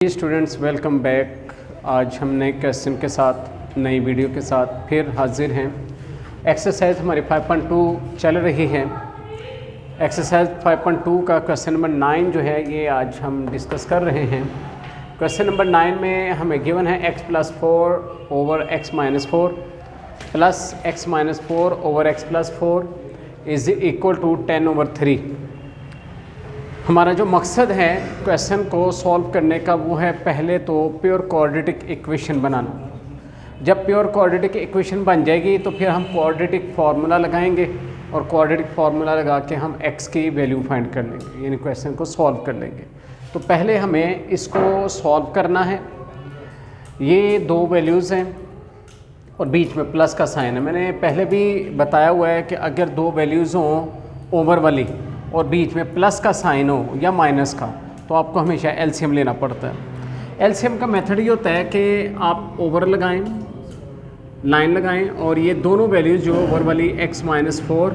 Students welcome back. आज हम नए क्वेश्चन के साथ नई वीडियो के साथ फिर हाजिर हैं। एक्सरसाइज हमारी 5.2 चल रही है। एक्सरसाइज 5.2 का क्वेश्चन नंबर 9 जो है ये आज हम डिस्कस कर रहे हैं। क्वेश्चन नंबर 9 में हमें गिवन है x+4 over x-4 plus x-4 over x+4 is equal to 10/3। हमारा जो मकसद है क्वेश्चन को सॉल्व करने का वो है पहले तो प्योर क्वाड्रेटिक इक्वेशन बनाना। जब प्योर क्वाड्रेटिक इक्वेशन बन जाएगी तो फिर हम क्वाड्रेटिक फार्मूला लगाएंगे और क्वाड्रेटिक फार्मूला लगा के हम x की वैल्यू फाइंड कर लेंगे, यानी क्वेश्चन को सॉल्व कर लेंगे। तो पहले हमें इसको सॉल्व करना है। ये दो वैल्यूज़ हैं और बीच में प्लस का साइन है। मैंने पहले भी बताया हुआ है कि अगर दो वैल्यूज़ हों ओवर वाली और बीच में प्लस का साइन हो या माइनस का तो आपको हमेशा एलसीएम लेना पड़ता है। एलसीएम का मेथड ये होता है कि आप ओवर लगाएं, लाइन लगाएं और ये दोनों वैल्यूज़ जो ओवर वाली x-4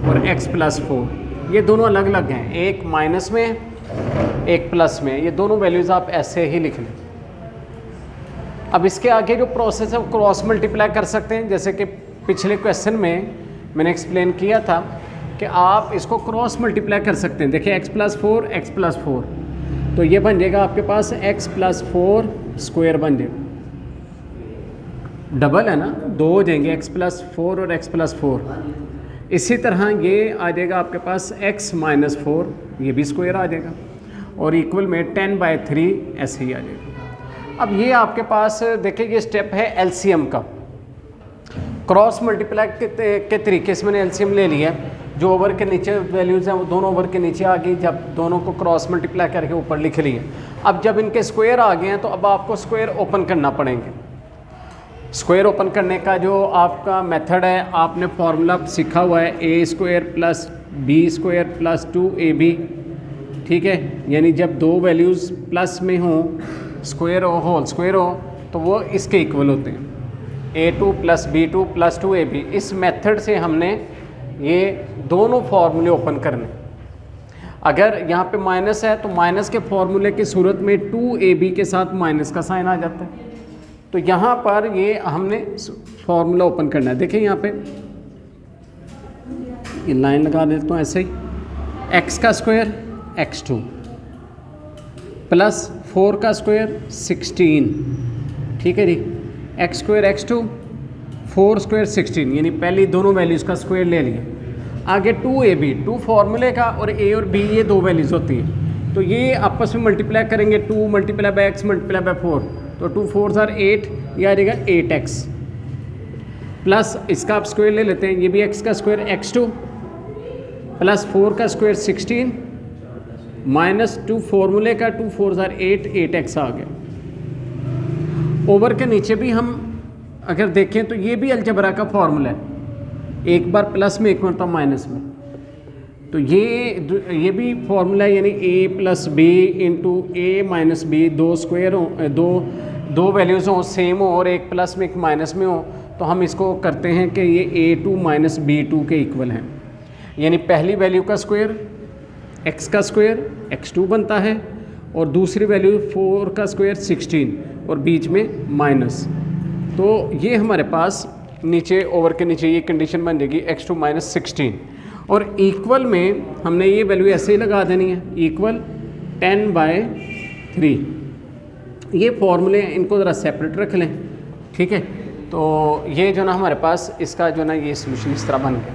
और x+4 ये दोनों अलग अलग हैं, एक माइनस में एक प्लस में। ये दोनों वैल्यूज़ आप ऐसे ही लिख लें। अब इसके आगे जो प्रोसेस है वो क्रॉस मल्टीप्लाई कर सकते हैं, जैसे कि पिछले क्वेश्चन में मैंने एक्सप्लेन किया था कि आप इसको क्रॉस मल्टीप्लाई कर सकते हैं। देखिए x+4 तो ये बन जाएगा आपके पास x+4 स्क्वायर बन जाएगा, डबल है ना, दो हो जाएंगे x+4 और x+4। इसी तरह ये आ जाएगा आपके पास x-4, ये भी स्क्वायर आ जाएगा और इक्वल में 10/3 ऐसे ही आ जाएगा। अब ये आपके पास देखिए ये स्टेप है एलसीएम का। क्रॉस मल्टीप्लाई के तरीके से मैंने एलसीएम ले लिया। जो ओवर के नीचे वैल्यूज़ हैं वो दोनों ओवर के नीचे आ गई, जब दोनों को क्रॉस मल्टीप्लाई करके ऊपर लिख लिए। अब जब इनके स्क्वायर आ गए हैं तो अब आपको स्क्वायर ओपन करना पड़ेंगे। स्क्वायर ओपन करने का जो आपका मेथड है, आपने फार्मूला सीखा हुआ है a² + b² + 2ab, ठीक है। यानी जब दो वैल्यूज़ प्लस में हों, स्क्वायर हो, होल स्क्वायर हो, तो वो इसके इक्वल होते हैं, a2 + b2 + 2ab। इस मेथड से हमने ये दोनों फार्मूले ओपन करने। अगर यहाँ पे माइनस है तो माइनस के फार्मूले की सूरत में 2ab के साथ माइनस का साइन आ जाता है। तो यहाँ पर ये हमने फार्मूला ओपन करना है। देखिए यहाँ पे ये लाइन लगा देता हूँ ऐसे ही, x² x2 प्लस 4 का स्क्वायर 16, ठीक है जी, x² x2 4² 16, यानी पहली दोनों वैल्यूज़ का स्क्वायर ले लिया। आगे 2ab, 2 फार्मूले का और a और b ये दो वैल्यूज़ होती हैं, तो ये आपस में मल्टीप्लाई करेंगे, 2 × x × 4, तो 2 4 are 8, ये आ जाएगा 8x प्लस इसका आप स्क्वायर ले लेते हैं, ये भी x का स्क्वायर x2 प्लस 4 का स्क्वायर 16 माइनस 2 फार्मूले का 2 4 are 8, 8x आ गया। ओवर के नीचे भी हम अगर देखें तो ये भी अलजबरा का फार्मूला है, एक बार प्लस में एक बार माइनस में। तो ये भी फार्मूला है, यानी a + b × a - b, दो स्क्वायर हो, दो वैल्यूज़ हों सेम हो और एक प्लस में एक माइनस में हो, तो हम इसको करते हैं कि ये a2 - b2 के इक्वल हैं। यानी पहली वैल्यू का स्क्वायर x का स्क्वायर x2 बनता है और दूसरी वैल्यू 4 का स्क्वायर 16 और बीच में माइनस। तो ये हमारे पास नीचे ओवर के नीचे ये कंडीशन बन जाएगी x2 - 16 और इक्वल में हमने ये वैल्यू ऐसे ही लगा देनी है, इक्वल 10/3। ये फॉर्मूले इनको ज़रा सेपरेट रख लें, ठीक है। तो ये जो ना हमारे पास इसका जो ना ये सोल्यूशन इस तरह बन गया।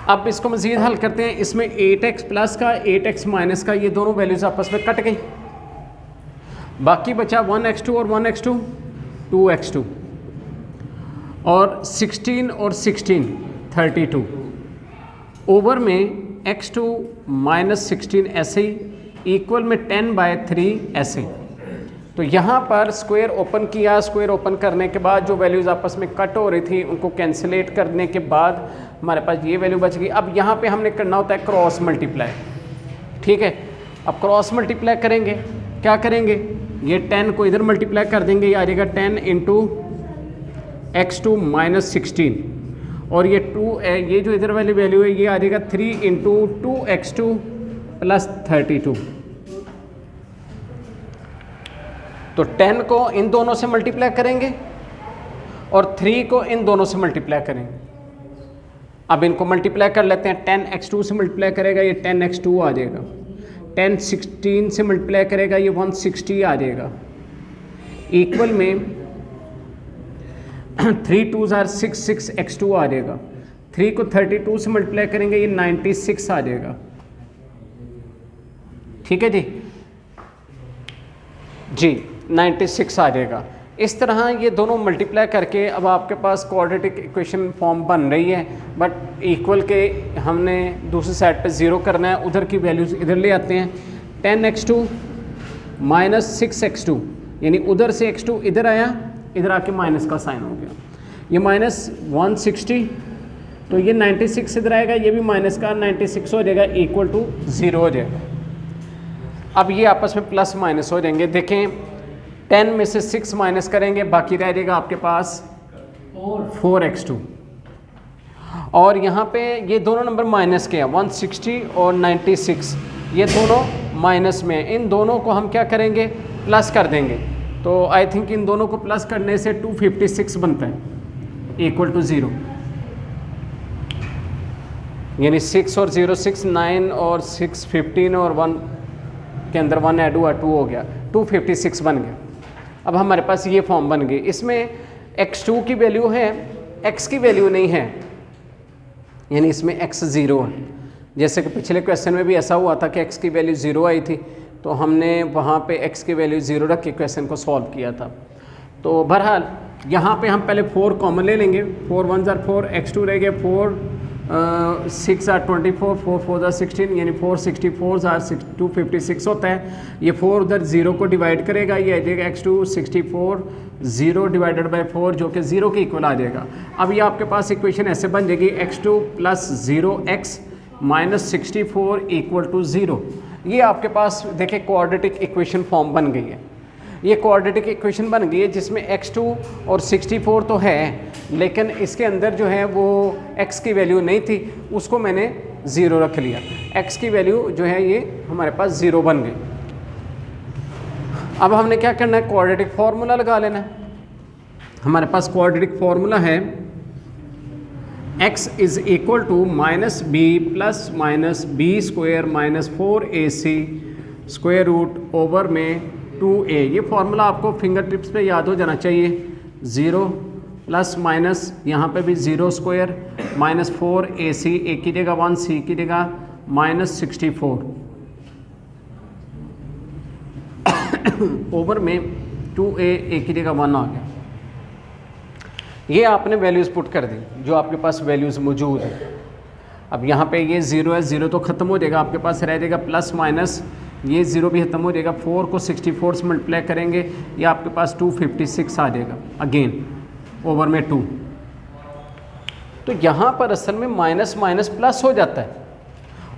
अब इसको मज़ीद हल करते हैं। इसमें 8x प्लस का 8x माइनस का ये दोनों वैल्यूज़ आपस में कट गई, बाकी बचा 1x2 और 1x2 2x2 और 16 और 16 32 ओवर में x2 - 16 ऐसे ही इक्वल में 10/3 ऐसे। तो यहाँ पर स्क्वायर ओपन किया, स्क्वायर ओपन करने के बाद जो वैल्यूज़ आपस में कट हो रही थी उनको कैंसिलेट करने के बाद हमारे पास ये वैल्यू बच गई। अब यहाँ पे हमने करना होता है क्रॉस मल्टीप्लाई, ठीक है। अब क्रॉस मल्टीप्लाई करेंगे, क्या करेंगे, ये 10 को इधर मल्टीप्लाई कर देंगे, ये आ जाएगा 10 × x2 - 16 और ये 2 ये जो इधर वाली वैल्यू है ये आ जाएगा 3 × 2x2 + 32। तो 10 को इन दोनों से मल्टीप्लाई करेंगे और 3 को इन दोनों से मल्टीप्लाई करेंगे। अब इनको मल्टीप्लाई कर लेते हैं। 10x2 से मल्टीप्लाई करेगा ये 10x2 आ जाएगा, 10 16 से मल्टीप्लाई करेगा ये 160 आ जाएगा, इक्वल में 3 2 आर 6 6x2 आ जाएगा। 3 को 32 से मल्टीप्लाई करेंगे ये 96 आ जाएगा। ठीक है जी 96 आ जाएगा। इस तरह ये दोनों मल्टीप्लाई करके अब आपके पास क्वाड्रेटिक इक्वेशन फॉर्म बन रही है, बट इक्वल के हमने दूसरी साइड पे ज़ीरो करना है, उधर की वैल्यूज़ इधर ले आते हैं। 10x2 माइनस 6x2 यानी उधर से x2 इधर आया, इधर आके माइनस का साइन हो गया, ये माइनस 160, तो ये 96 इधर आएगा, ये भी माइनस का 96 हो जाएगा, इक्वल टू 0 हो जाएगा। अब ये आपस में प्लस माइनस हो जाएंगे। देखें 10 में से 6 माइनस करेंगे, बाकी रह जाएगा आपके पास 4x2, और यहाँ पे ये दोनों नंबर माइनस के हैं 160 और 96, ये दोनों माइनस में हैं। इन दोनों को हम क्या करेंगे, प्लस कर देंगे। तो आई थिंक इन दोनों को प्लस करने से 256 बनता है, इक्वल टू 0, यानी 6 और 0 6 9 और 6 15 और 1 के अंदर 1 ऐड हुआ 2 हो गया, 256 बन गया। अब हमारे पास ये फॉर्म बन गई। इसमें x2 की वैल्यू है, x की वैल्यू नहीं है, यानी इसमें x 0 है। जैसे कि पिछले क्वेश्चन में भी ऐसा हुआ था कि x की वैल्यू 0 आई थी, तो हमने वहाँ पे x की वैल्यू 0 रख के क्वेश्चन को सॉल्व किया था। तो बहरहाल यहाँ पे हम पहले 4 कॉमन ले लेंगे, 4 1 जार 4, x2 रह गया 4 6 आर 24, 4 4 जार 16, यानी 464 जार 256 होता है। ये 4 उधर 0 को डिवाइड करेगा, ये आ जाएगा x2 64 0 डिवाइडेड बाई 4 जो कि 0 के इक्वल आ जाएगा। अब ये आपके पास इक्वेशन ऐसे बन जाएगी x2 plus 0x minus 64 equal to 0। ये आपके पास देखें क्वाड्रेटिक इक्वेशन फॉर्म बन गई है। ये क्वाड्रेटिक इक्वेशन बन गई है जिसमें x2 और 64 तो है, लेकिन इसके अंदर जो है वो x की वैल्यू नहीं थी, उसको मैंने 0 रख लिया। x की वैल्यू जो है ये हमारे पास 0 बन गई। अब हमने क्या करना है, क्वाड्रेटिक फार्मूला लगा लेना है। हमारे पास क्वाड्रेटिक फार्मूला है x is equal to minus B plus minus B square minus 4ac square root over में 2a। ये फार्मूला आपको फिंगर टिप्स पे याद हो जाना चाहिए। 0 प्लस माइनस यहाँ पे भी 0 स्क्वायर माइनस 4ac, a की जगह 1c की जगह माइनस 64 ओवर में 2a, a की जगह 1 आ गया। ये आपने वैल्यूज़ पुट कर दी जो आपके पास वैल्यूज़ मौजूद है। अब यहाँ पे ये 0 है, 0 तो ख़त्म हो जाएगा, आपके पास रह जाएगा प्लस माइनस, ये 0 भी ख़त्म हो जाएगा। 4 को 64 से मल्टीप्लाई करेंगे, ये आपके पास 256 आ जाएगा अगेन ओवर में 2। तो यहाँ पर असल में माइनस माइनस प्लस हो जाता है,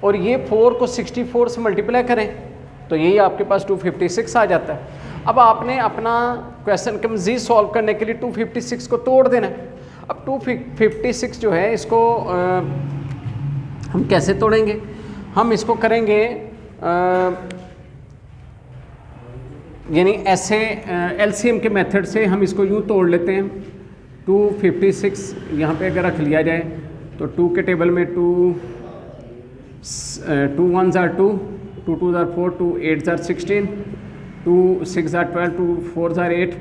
और ये 4 को 64 से मल्टीप्लाई करें तो यही आपके पास 256 आ जाता है। अब आपने अपना क्वेश्चन का मज़ीद सॉल्व करने के लिए 256 को तोड़ देना है। अब 256 जो है इसको हम कैसे तोड़ेंगे, हम इसको करेंगे यानी ऐसे एलसीएम के मेथड से हम इसको यूँ तोड़ लेते हैं। 256 यहाँ पे अगर रख लिया जाए तो 2 के टेबल में 2 1 jar 2, 2 2 jar 4, 2 8 jar 16, 2 6 jar 12, 2 4 jar 8,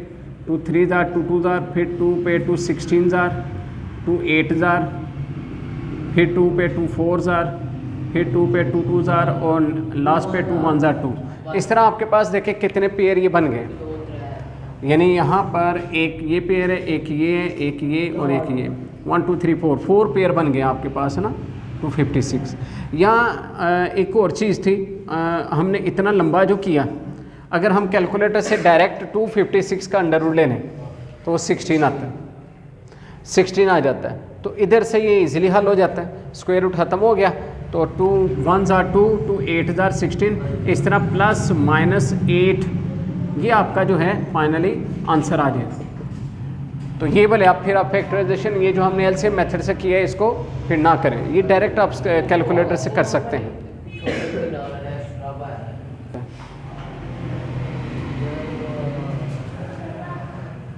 2 3 jar 2 2 jar, फिर 2 पे 2 16 जार, 2 8 जार, फिर 2 पे 2 4 जार, फिर 2 पे 2 2 जार, और लास्ट पे 2 1 जार 2। इस तरह आपके पास देखें कितने पेयर ये बन गए, यानी यहाँ पर एक ये पेयर है, एक ये और एक ये, 1 2 3 4 पेयर बन गए आपके पास है ना 256। यहाँ एक और चीज़ थी, हमने इतना लंबा जो किया, अगर हम कैलकुलेटर से डायरेक्ट 256 का अंडर रूट ले लें तो वो 16 आता है, 16 आ जाता है। तो इधर से ये इजीली हल हो जाता है, स्क्वायर रूट ख़त्म हो गया, तो 2 1 जार 2, 2 8 जार 16, इस तरह प्लस माइनस 8, ये आपका जो है फाइनली आंसर आ जाएगा। तो ये बोले आप फिर आप फैक्टराइजेशन ये जो हमने एलसीएम मेथड से किया है इसको फिर ना करें, ये डायरेक्ट आप कैलकुलेटर से कर सकते हैं।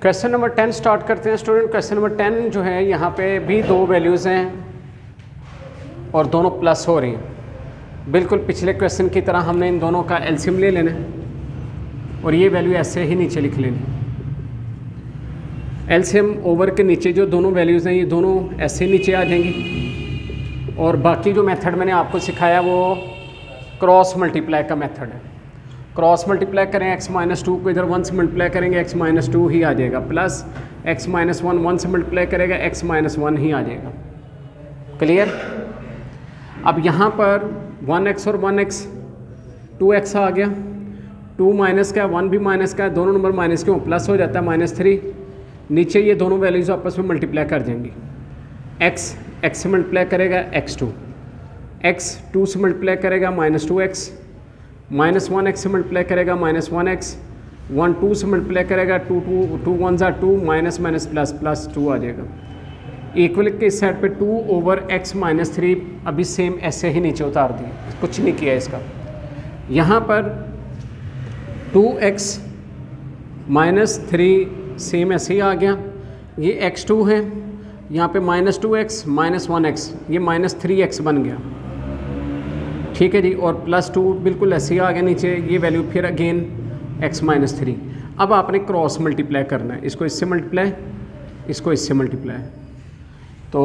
क्वेश्चन नंबर 10 स्टार्ट करते हैं स्टूडेंट। क्वेश्चन नंबर 10 जो है यहाँ पे भी दो वैल्यूज़ हैं और दोनों प्लस हो रही हैं। बिल्कुल पिछले क्वेश्चन की तरह हमने इन दोनों का एलसीएम ले लेना है और ये वैल्यू ऐसे ही नीचे लिख लेनी। एलसीएम ओवर के नीचे जो दोनों वैल्यूज़ हैं ये दोनों ऐसे नीचे आ जाएंगी और बाकी जो मेथड मैंने आपको सिखाया वो क्रॉस मल्टीप्लाई का मेथड है। क्रॉस मल्टीप्लाई करें x-2 को इधर 1 से मल्टीप्लाई करेंगे x-2 ही आ जाएगा, प्लस x-1 1 से मल्टीप्लाई करेगा x-1 ही आ जाएगा। क्लियर? अब यहाँ पर 1x और 1x 2x आ गया, 2 माइनस का 1 भी माइनस का, दोनों नंबर माइनस के प्लस हो जाता है -3। नीचे ये दोनों वैल्यूज़ आपस में मल्टीप्लाई कर जाएंगी। x से मल्टीप्लाई करेगा x2, x 2 से मल्टीप्लाई करेगा -2x, -1x से मल्टीप्लाई करेगा -1x, 1 2 से मल्टीप्लाई करेगा 2 1 2 माइनस प्लस 2 आ जाएगा। इक्वल के इस साइड पे 2 ओवर x-3 अभी सेम ऐसे ही नीचे उतार दिए, कुछ नहीं किया इसका। यहाँ पर 2x -3 सेम ऐसे ही आ गया। ये x2 है, यहाँ पे -2x -1x, ये -3x बन गया। ठीक है जी, और +2 बिल्कुल ऐसे ही आ गया नीचे, ये वैल्यू फिर अगेन x-3। अब आपने क्रॉस मल्टीप्लाई करना है, इसको इससे मल्टीप्लाई, इसको इससे मल्टीप्लाई। तो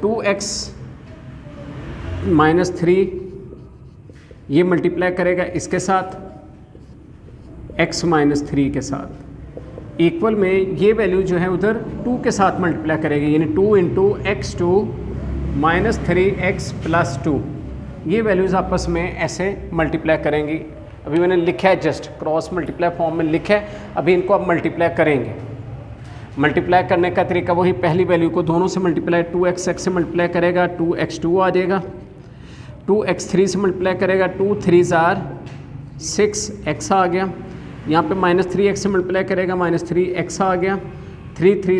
2x -3 ये मल्टीप्लाई करेगा इसके साथ, x-3 के साथ, इक्वल में ये वैल्यू जो है उधर 2 के साथ मल्टीप्लाई करेगी, यानी 2 × x2 -3x + 2। ये वैल्यूज़ आपस में ऐसे मल्टीप्लाई करेंगी। अभी मैंने लिखा है, जस्ट क्रॉस मल्टीप्लाई फॉर्म में लिखा है, अभी इनको आप मल्टीप्लाई करेंगे। मल्टीप्लाई करने का तरीका वही, पहली वैल्यू को दोनों से मल्टीप्लाई, 2x से मल्टीप्लाई करेगा 2x2 आ जाएगा, 2x3 से मल्टीप्लाई करेगा 2 3 6x आ गया। यहाँ पे -3x से मल्टीप्लाई करेगा -3x आ गया, 3 3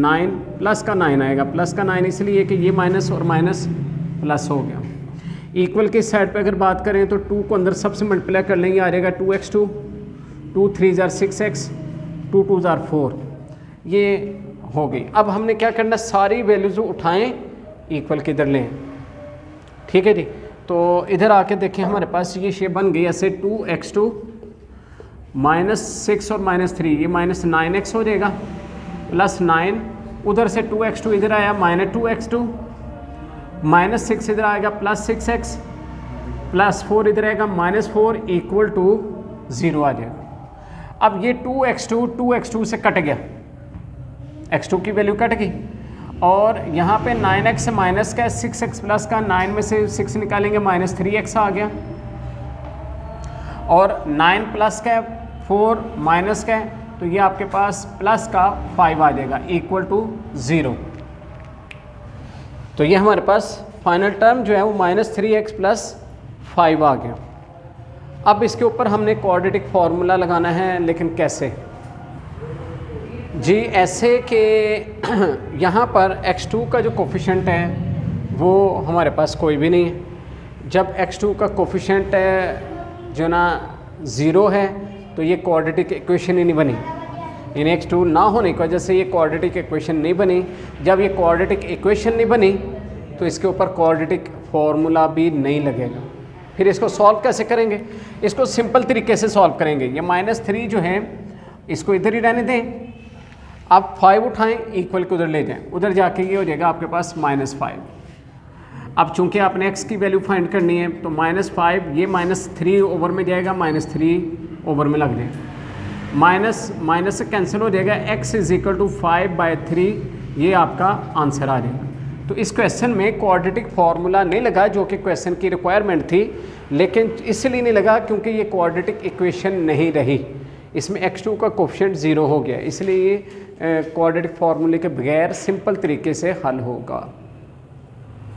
9 प्लस का 9 आएगा, प्लस का 9 इसलिए कि ये माइनस और माइनस प्लस हो गया। इक्वल के साइड पे अगर बात करें तो 2 को अंदर सबसे मल्टीप्लाई कर लेंगे, आ जाएगा 2x2, 2 3 6x, 2 2 4, ये हो गई। अब हमने क्या करना, सारी वैल्यूज़ उठाएं, इक्वल के इधर लें। ठीक है जी, तो इधर आके देखें हमारे पास ये शेप बन गई ऐसे, 2x2 -6 और -3, ये -9x हो जाएगा, +9, उधर से 2x2 इधर आया -2x2, -6 इधर आएगा +6x, +4 इधर आएगा -4 = 0 आ जाएगा। अब ये 2x2 से कट गया, x2 की वैल्यू कट गई, और यहाँ पे 9x से माइनस का 6x प्लस का, 9 में से 6 निकालेंगे -3x आ गया, और 9 प्लस का 4 माइनस का, तो ये आपके पास प्लस का 5 आ जाएगा = 0। तो ये हमारे पास फाइनल टर्म जो है वो -3x + 5 आ गया। अब इसके ऊपर हमने क्वाड्रेटिक फार्मूला लगाना है, लेकिन कैसे जी? ऐसे कि यहाँ पर x2 का जो कोफिशिएंट है वो हमारे पास कोई भी नहीं है। जब x2 का कोफिशिएंट है जो ना 0 है तो ये क्वाड्रेटिक इक्वेशन ही नहीं बनी, यानी x2 ना होने की वजह से ये क्वाड्रेटिक इक्वेशन नहीं बनी। जब ये क्वाड्रेटिक इक्वेशन नहीं बनी तो इसके ऊपर क्वाड्रेटिक फार्मूला भी नहीं लगेगा। फिर इसको सॉल्व कैसे करेंगे? इसको सिंपल तरीके से सॉल्व करेंगे। ये -3 जो है इसको इधर ही रहने दें, आप 5 उठाएं, इक्वल को उधर ले जाएं, उधर जाके ये हो जाएगा आपके पास -5। अब चूंकि आपने x की वैल्यू फाइंड करनी है तो -5 ये -3 ओवर में जाएगा, -3 ओवर में लग जाएगा, माइनस से कैंसिल हो जाएगा, x = 5/3, ये आपका आंसर आ जाएगा। तो इस क्वेश्चन में क्वाड्रेटिक फार्मूला नहीं लगा जो कि क्वेश्चन की रिक्वायरमेंट थी, लेकिन इसलिए नहीं लगा क्योंकि ये क्वाड्रेटिक इक्वेशन नहीं रही, इसमें x2 का कोफिशिएंट 0 हो गया, इसलिए ये क्वाड्रेटिक फार्मूले के बगैर सिंपल तरीके से हल होगा।